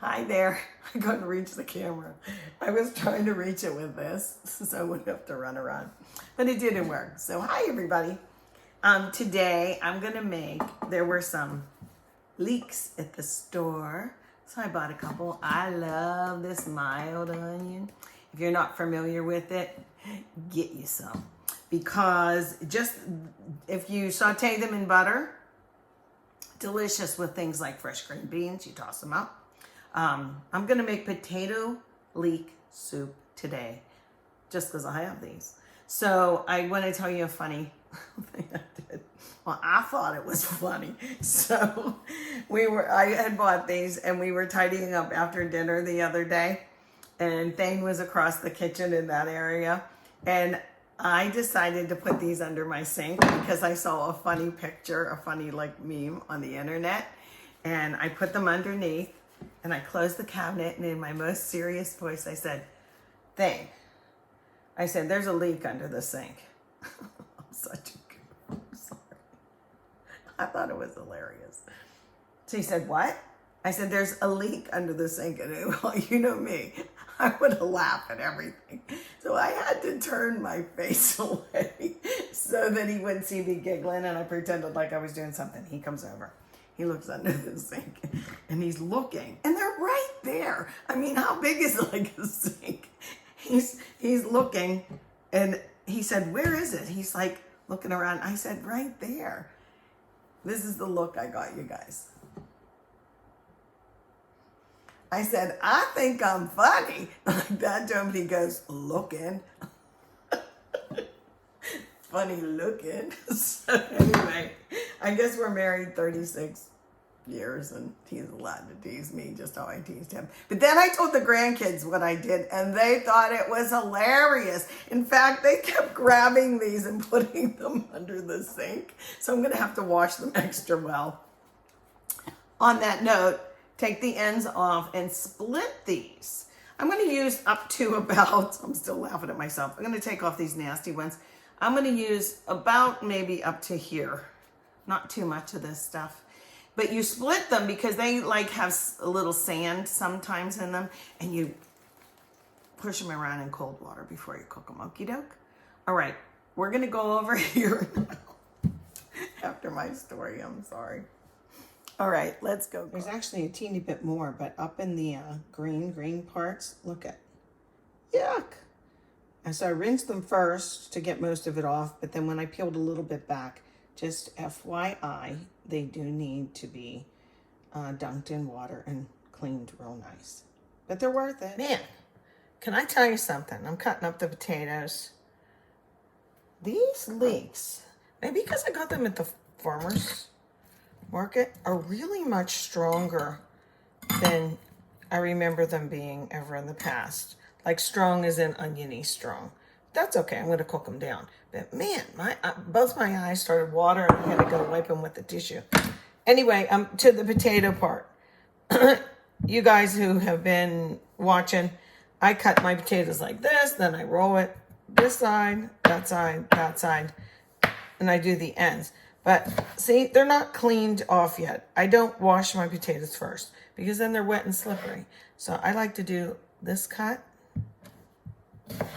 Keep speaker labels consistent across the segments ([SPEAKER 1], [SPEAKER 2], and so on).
[SPEAKER 1] Hi there. I couldn't reach the camera. I was trying to reach it with this, so I wouldn't have to run around. But it didn't work. So hi everybody. Today I'm gonna make, there were some leeks at the store. So I bought a couple. I love this mild onion. If you're not familiar with it, get you some. Because just if you saute them in butter, delicious with things like fresh green beans. You toss them up. I'm gonna make potato leek soup today, just because I have these. So I want to tell you a funny thing I did. Well, I thought it was funny. So I had bought these and we were tidying up after dinner the other day, and Thane was across the kitchen in that area, and I decided to put these under my sink because I saw a funny picture, a funny like meme on the internet, and I put them underneath and I closed the cabinet, and in my most serious voice I said, Thane, I said, there's a leak under the sink. I'm such a goof. I'm sorry. I thought it was hilarious. So he said, what? I said, there's a leak under the sink. And well, you know me, I would laugh at everything. So I had to turn my face away so that he wouldn't see me giggling, and I pretended like I was doing something. He comes over. He looks under the sink and he's looking, and they're right there. I mean, how big is like a sink? He's looking, and he said, where is it? He's like looking around. I said, right there. This is the look I got, you guys. I said, I think I'm funny. Like that to him, he goes, looking. Funny looking. So anyway, I guess we're married 36 years and he's allowed to tease me just how I teased him. But then I told the grandkids what I did and they thought it was hilarious. In fact, they kept grabbing these and putting them under the sink. So I'm going to have to wash them extra well. On that note, take the ends off and split these. I'm going to use up to about, I'm still laughing at myself. I'm going to take off these nasty ones. I'm going to use about maybe up to here. Not too much of this stuff. But you split them because they like have a little sand sometimes in them, and you push them around in cold water before you cook them. Okie doke. All right, we're going to go over here now. After my story, I'm sorry. All right, let's go. There's actually a teeny bit more, but up in the green parts, look at, yuck. And so I rinsed them first to get most of it off, but then when I peeled a little bit back, just FYI, they do need to be dunked in water and cleaned real nice. But they're worth it. Man, can I tell you something? I'm cutting up the potatoes. These leeks, maybe because I got them at the farmer's market, are really much stronger than I remember them being ever in the past. Like strong as in oniony strong. That's okay, I'm gonna cook them down. But man, both my eyes started watering. I had to go wipe them with the tissue. Anyway, to the potato part. You guys who have been watching, I cut my potatoes like this, then I roll it this side, that side, and I do the ends. But see, they're not cleaned off yet. I don't wash my potatoes first because then they're wet and slippery. So I like to do this cut,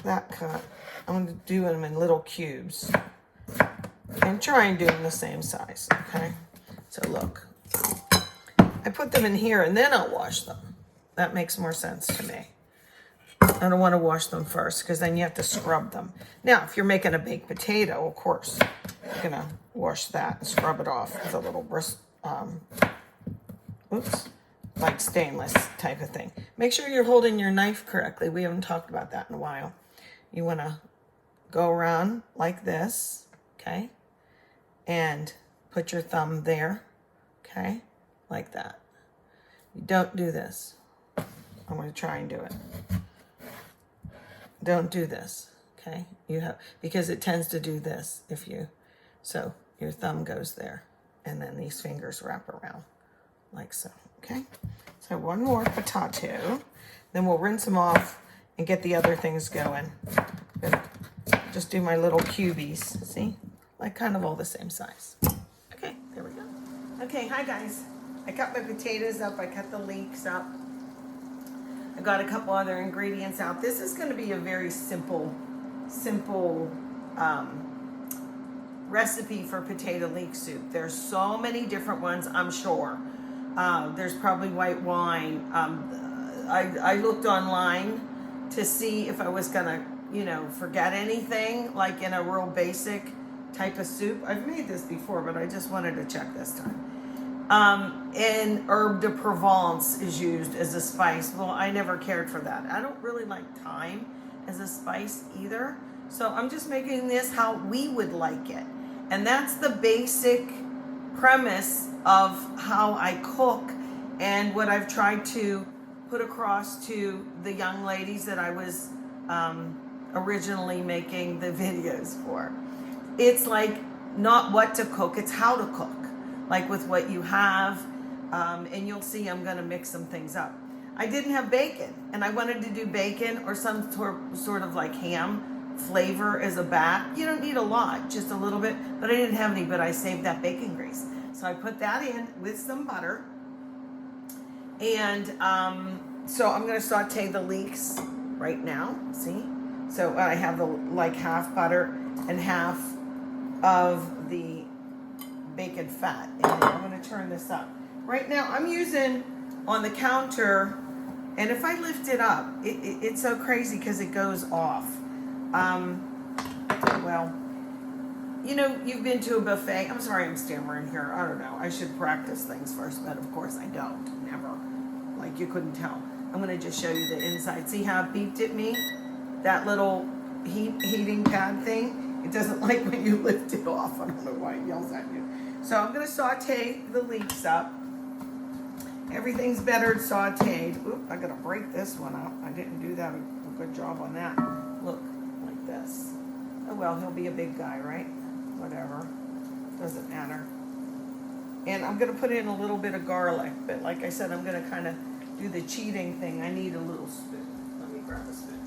[SPEAKER 1] that cut. I'm going to do them in little cubes and try and do them the same size, okay? So look, I put them in here and then I'll wash them. That makes more sense to me. I don't want to wash them first because then you have to scrub them. Now, if you're making a baked potato, of course, you're going to wash that and scrub it off with a little like stainless type of thing. Make sure you're holding your knife correctly. We haven't talked about that in a while. You want to go around like this, okay? And put your thumb there, okay? Like that. You don't do this. I'm going to try and do it. Don't do this, okay? Because it tends to do this so your thumb goes there and then these fingers wrap around like so, okay? So one more potato, then we'll rinse them off and get the other things going. Just do my little cubies, see? Like kind of all the same size. Okay, there we go. Okay, hi guys. I cut my potatoes up. I cut the leeks up. I got a couple other ingredients out. This is going to be a very simple recipe for potato leek soup. There's so many different ones, I'm sure. There's probably white wine. I looked online to see if I was going to, forget anything, like in a real basic type of soup. I've made this before, but I just wanted to check this time. And herb de Provence is used as a spice. Well, I never cared for that. I don't really like thyme as a spice either. So I'm just making this how we would like it. And that's the basic premise of how I cook and what I've tried to put across to the young ladies that I was originally making the videos for. It's like not what to cook, it's how to cook. Like with what you have, and you'll see I'm going to mix some things up. I didn't have bacon, and I wanted to do bacon or some sort of like ham flavor as a back. You don't need a lot, just a little bit, but I didn't have any, but I saved that bacon grease. So I put that in with some butter, and so I'm going to saute the leeks right now, see? So I have like half butter and half of the bacon fat, and I'm going to turn this up. Right now I'm using on the counter, and if I lift it up, it's so crazy because it goes off. Well, you've been to a buffet. I'm sorry I'm stammering here. I don't know. I should practice things first, but of course I don't. Never. Like you couldn't tell. I'm going to just show you the inside. See how it beeped at me? That little heating pad thing. It doesn't like when you lift it off. I don't know why it yells at you. So I'm going to saute the leeks up. Everything's better sauteed. Oop, I'm going to break this one up. I didn't do that a good job on that. Look, like this. Oh well, he'll be a big guy, right? Whatever. Doesn't matter. And I'm going to put in a little bit of garlic. But like I said, I'm going to kind of do the cheating thing. I need a little spoon. Let me grab a spoon.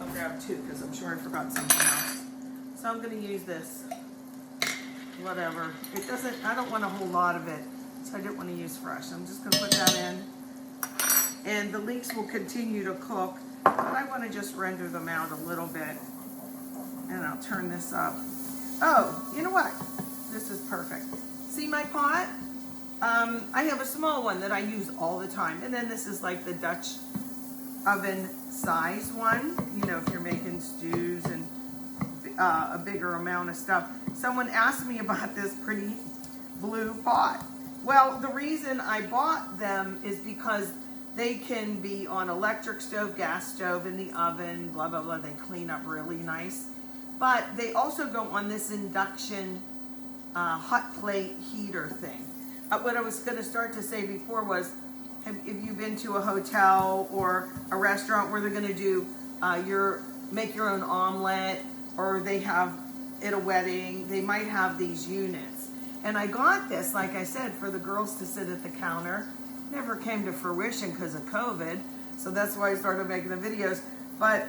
[SPEAKER 1] I'll grab two because I'm sure I forgot something else. So I'm going to use this. Whatever. It doesn't, I don't want a whole lot of it, so I didn't want to use fresh. I'm just going to put that in. And the leeks will continue to cook, but I want to just render them out a little bit. And I'll turn this up. Oh, you know what? This is perfect. See my pot? I have a small one that I use all the time. And then this is like the Dutch oven size one, if you're making stews and a bigger amount of stuff. Someone asked me about this pretty blue pot. Well, the reason I bought them is because they can be on electric stove, gas stove, in the oven, blah, blah, blah. They clean up really nice. But they also go on this induction hot plate heater thing. What I was going to start to say before was, if you've been to a hotel or a restaurant where they're going to do make your own omelet, or they have at a wedding, they might have these units. And I got this, like I said, for the girls to sit at the counter. Never came to fruition because of COVID, so that's why I started making the videos. But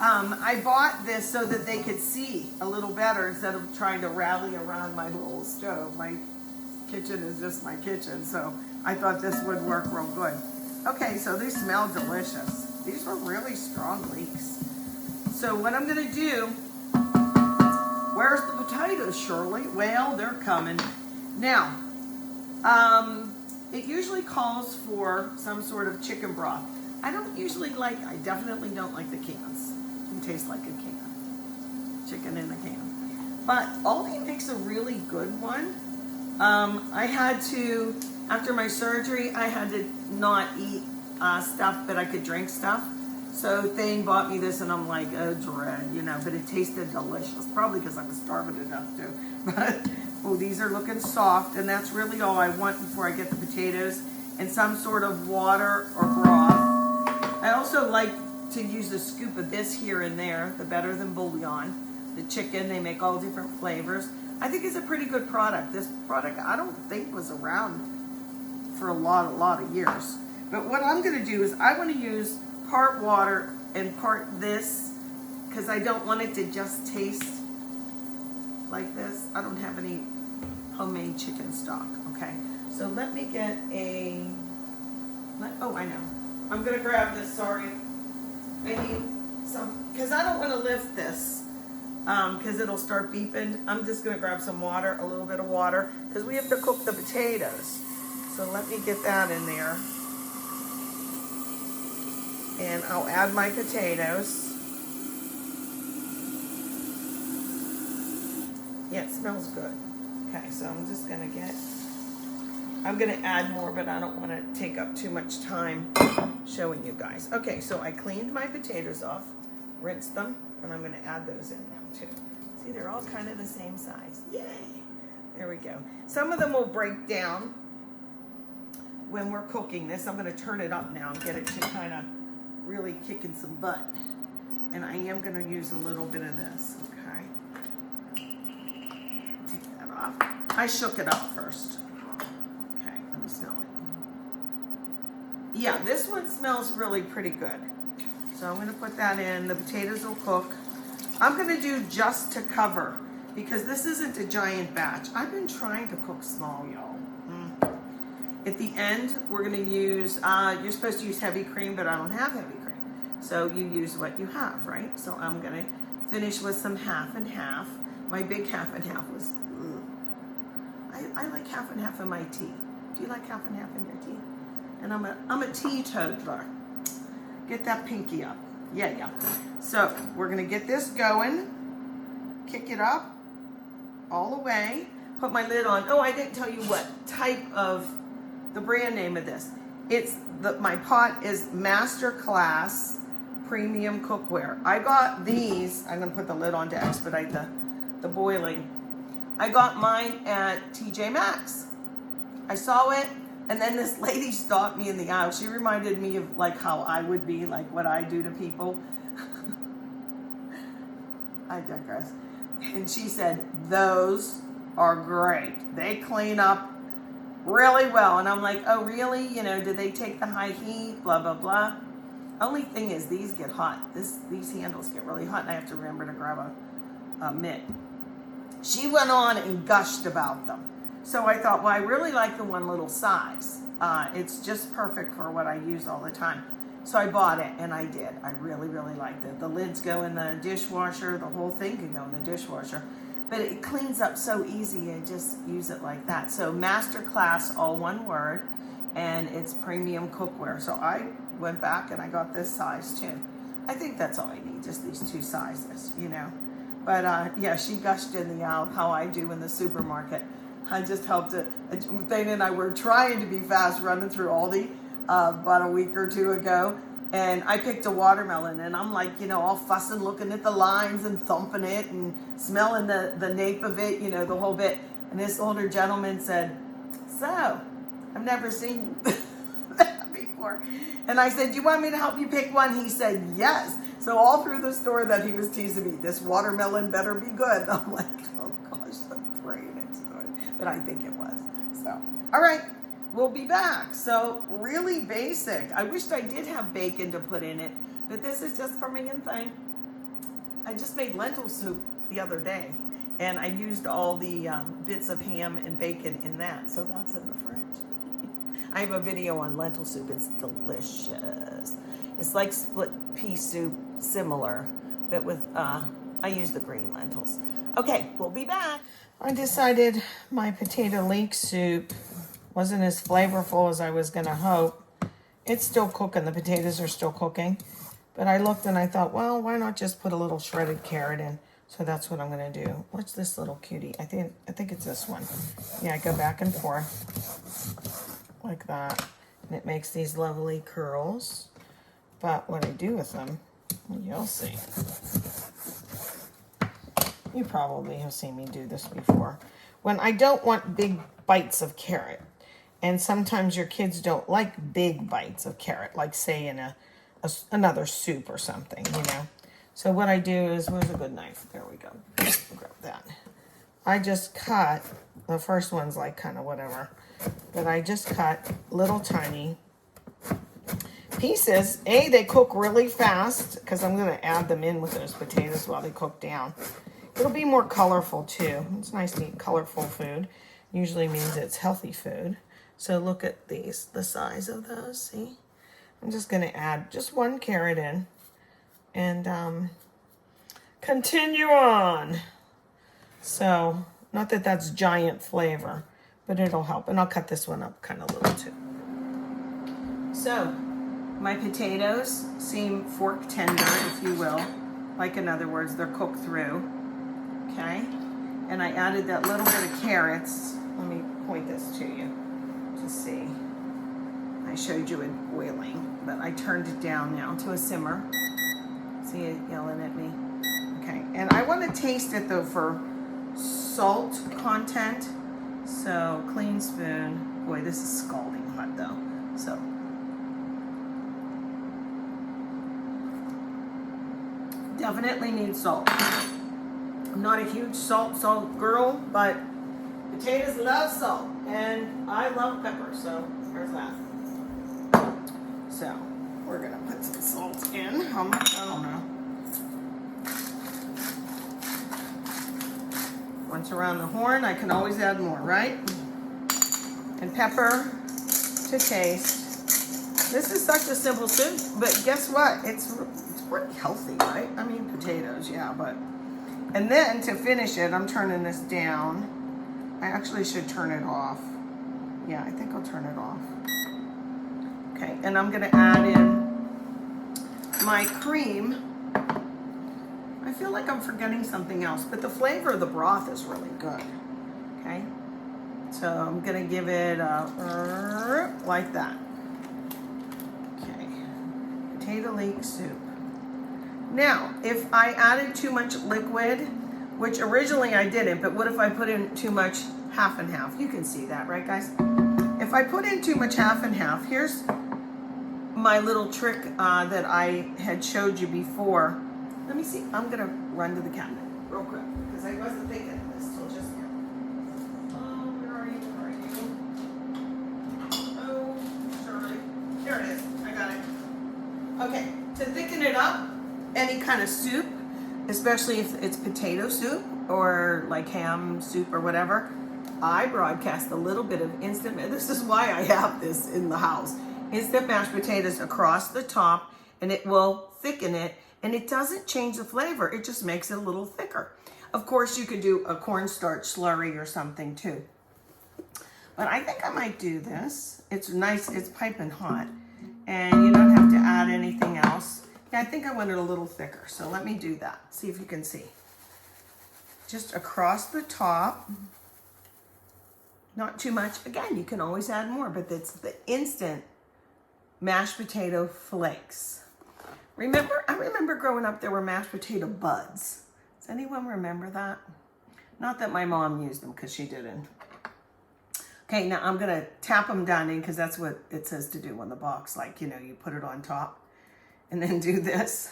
[SPEAKER 1] I bought this so that they could see a little better instead of trying to rally around my little stove. My kitchen is just my kitchen, so I thought this would work real good. Okay, so these smell delicious. These were really strong leeks. So what I'm going to do, where's the potatoes, Shirley? Well, they're coming. Now, it usually calls for some sort of chicken broth. I definitely don't like the cans. It can taste like a can. Chicken in a can. But Aldi makes a really good one. I had to, after my surgery, I had to not eat stuff, but I could drink stuff. So Thane bought me this, and I'm like, oh, dread, but it tasted delicious. Probably because I was starving enough to. But, oh, these are looking soft, and that's really all I want before I get the potatoes, and some sort of water or broth. I also like to use a scoop of this here and there, the better than bouillon. The chicken, they make all different flavors. I think it's a pretty good product. This product, I don't think was around for a lot of years. But what I'm going to do is I want to use part water and part this, because I don't want it to just taste like this. I don't have any homemade chicken stock. Okay, so let me get oh, I know. I'm gonna grab this, sorry. I need some, because I don't want to lift this, because it'll start beeping. I'm just gonna grab some water, a little bit of water, because we have to cook the potatoes. So let me get that in there. And I'll add my potatoes. Yeah, it smells good. Okay, so I'm just gonna I'm gonna add more, but I don't wanna take up too much time showing you guys. Okay, so I cleaned my potatoes off, rinsed them, and I'm gonna add those in now too. See, they're all kind of the same size. Yay! There we go. Some of them will break down when we're cooking this. I'm gonna turn it up now and get it to kind of really kicking some butt. And I am gonna use a little bit of this, okay? Take that off. I shook it up first. Okay, let me smell it. Yeah, this one smells really pretty good. So I'm gonna put that in. The potatoes will cook. I'm gonna do just to cover because this isn't a giant batch. I've been trying to cook small, y'all. At the end, we're gonna use, you're supposed to use heavy cream, but I don't have heavy cream. So you use what you have, right? So I'm gonna finish with some half and half. My big half and half was, I like half and half in my tea. Do you like half and half in your tea? And I'm a teetotaler. Get that pinky up. Yeah. So we're gonna get this going, kick it up all the way, put my lid on. Oh, I didn't tell you what type of, the brand name of this. My pot is Masterclass Premium Cookware. I got these, I'm gonna put the lid on to expedite the boiling. I got mine at TJ Maxx. I saw it, and then this lady stopped me in the aisle. She reminded me of like how I would be, like what I do to people. I digress. And she said, those are great. They clean up really well. And I'm like, oh really? You know, did they take the high heat? Blah, blah, blah. Only thing is these get hot. These handles get really hot, and I have to remember to grab a mitt. She went on and gushed about them. So I thought, well, I really like the one little size. It's just perfect for what I use all the time. So I bought it, and I did. I really, really liked it. The lids go in the dishwasher. The whole thing can go in the dishwasher. But it cleans up so easy. I just use it like that. So Masterclass, all one word, and it's premium cookware. So I went back and I got this size too. I think that's all I need, just these two sizes, you know. But yeah, she gushed in the aisle how I do in the supermarket. I just helped it. Thane and I were trying to be fast running through Aldi about a week or two ago. And I picked a watermelon, and I'm like, you know, all fussing, looking at the lines and thumping it and smelling the nape of it, you know, the whole bit. And this older gentleman said, so, I've never seen that before. And I said, do you want me to help you pick one? He said, yes. So all through the store that he was teasing me, this watermelon better be good. I'm like, oh gosh, I'm praying it's good. But I think it was. So, all right. We'll be back. So really basic. I wished I did have bacon to put in it, but this is just for me and thing. I just made lentil soup the other day, and I used all the bits of ham and bacon in that, so that's in the fridge. I have a video on lentil soup. It's delicious. It's like split pea soup, similar, but with, I use the green lentils. Okay, we'll be back. I decided my potato leek soup wasn't as flavorful as I was gonna hope. It's still cooking, the potatoes are still cooking. But I looked and I thought, well, why not just put a little shredded carrot in? So that's what I'm gonna do. What's this little cutie? I think it's this one. Yeah, I go back and forth like that. And it makes these lovely curls. But what I do with them, you'll see. You probably have seen me do this before. When I don't want big bites of carrot, and sometimes your kids don't like big bites of carrot, like say in another soup or something, you know. So what I do is, where's a good knife? There we go. Grab that. I just cut, the first one's like kind of whatever, but I just cut little tiny pieces. They cook really fast because I'm going to add them in with those potatoes while they cook down. It'll be more colorful too. It's nice to eat colorful food. usually means it's healthy food. So look at these, the size of those, see? I'm just gonna add just 1 carrot in and continue on. So, not that that's giant flavor, but it'll help. And I'll cut this one up kind of little too. So, my potatoes seem fork tender, if you will. Like in other words, they're cooked through, okay? And I added that little bit of carrots. Let me point this to you to see. I showed you it boiling, but I turned it down now to a simmer. See it yelling at me? Okay, and I want to taste it though for salt content. So, clean spoon. Boy, this is scalding hot though. So, definitely need salt. I'm not a huge salt girl, but potatoes love salt, and I love pepper, so there's that. So, we're gonna put some salt in. How much? I don't know. Once around the horn, I can always add more, right? And pepper to taste. This is such a simple soup, but guess what? It's pretty healthy, right? I mean, potatoes, yeah, but. And then to finish it, I'm turning this down. I actually should turn it off. Yeah, I think I'll turn it off. Okay, and I'm gonna add in my cream. I feel like I'm forgetting something else, but the flavor of the broth is really good, okay? So I'm gonna give it a, like that. Okay, potato leek soup. Now, if I added too much liquid, which originally I didn't, but what if I put in too much half and half? You can see that, right guys? If I put in too much half and half, here's my little trick that I had showed you before. Let me see, I'm gonna run to the cabinet real quick, because I wasn't thinking of this till just now. Oh, where are you? Oh, sorry. There it is, I got it. Okay, to thicken it up, any kind of soup, especially if it's potato soup or like ham soup or whatever, I broadcast a little bit of instant, this is why I have this in the house, instant mashed potatoes across the top, and it will thicken it, and it doesn't change the flavor, it just makes it a little thicker. Of course, you could do a cornstarch slurry or something too. But I think I might do this. It's nice, it's piping hot, and you don't have to add anything else. Yeah, I think I want it a little thicker, so let me do that. See if you can see. Just across the top. Not too much. Again, you can always add more, but it's the instant mashed potato flakes. I remember growing up there were mashed potato buds. Does anyone remember that? Not that my mom used them, because she didn't. Okay, now I'm gonna tap them down in, because that's what it says to do on the box. Like, you know, you put it on top. And then do this.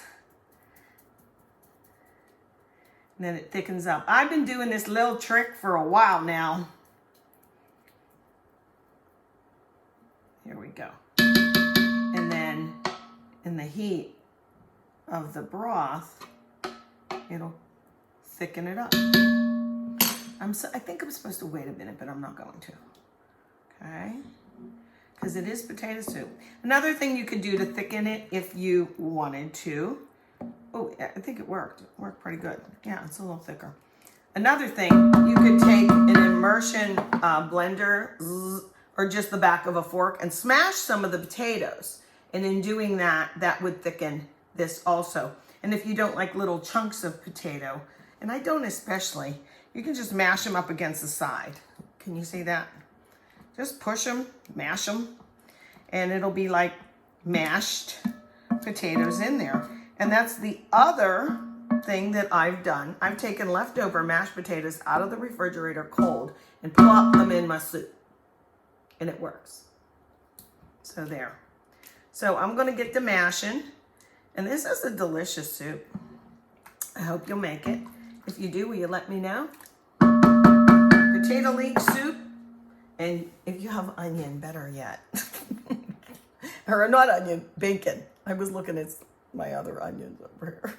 [SPEAKER 1] And then it thickens up. I've been doing this little trick for a while now. Here we go. And then in the heat of the broth, it'll thicken it up. I think I'm supposed to wait a minute, but I'm not going to. Okay. Because it is potato soup. Another thing you could do to thicken it if you wanted to. Oh, I think it worked. It worked pretty good. Yeah, it's a little thicker. Another thing, you could take an immersion blender or just the back of a fork and smash some of the potatoes. And in doing that, that would thicken this also. And if you don't like little chunks of potato, and I don't especially, you can just mash them up against the side. Can you see that? Just push them, mash them, and it'll be like mashed potatoes in there. And that's the other thing that I've done. I've taken leftover mashed potatoes out of the refrigerator cold and plopped them in my soup. And it works. So there. So I'm going to get to mashing. And this is a delicious soup. I hope you'll make it. If you do, will you let me know? Potato leek soup. And if you have onion, better yet. Or not onion, bacon. I was looking at my other onions over here.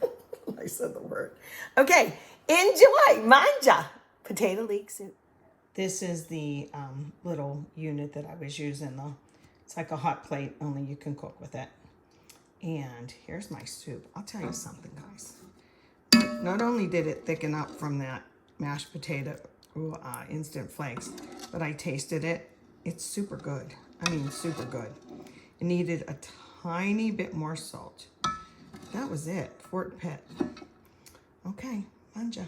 [SPEAKER 1] I said the word. Okay, enjoy, manja. Potato leek soup. This is the little unit that I was using. It's like a hot plate, only you can cook with it. And here's my soup. I'll tell you something, guys. Not only did it thicken up from that mashed potato instant flakes, but I tasted it. It's super good. I mean, super good. It needed a tiny bit more salt. That was it. Fort Pitt. Okay, manja.